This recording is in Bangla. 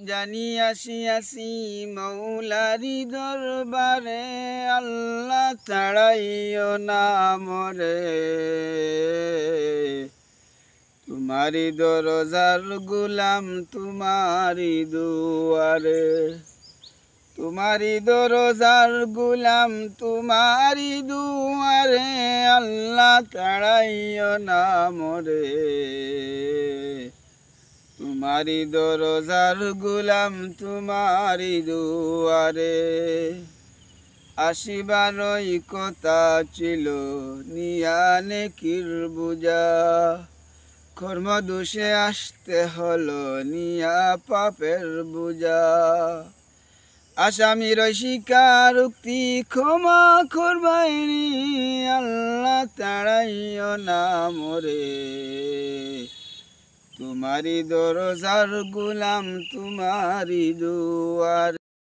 জানি আসিয়াছি মৌলারি দরবারে, আল্লাহ ছাড়াইও না মরে। তোমারি দরজার গুলাম তোমারি দুয়ারে, তোমারি দরজার গুলাম তোমারি দুয়ারে, আল্লাহ ছাড়াইও না মরে। তোমারি দরজার গুলাম তোমারি দুয়ারে। আসিবারই কথা ছিল নিয়ানে কির বুঝা, কর্ম দোষে আসতে হলো নিয়া পাপের বুঝা। আসামির স্বীকারোক্তি ক্ষমা করবাইনি, আল্লাহ তাড়াইও না মরে। তোমারি দরজার গুলাম তোমারি দুয়ার।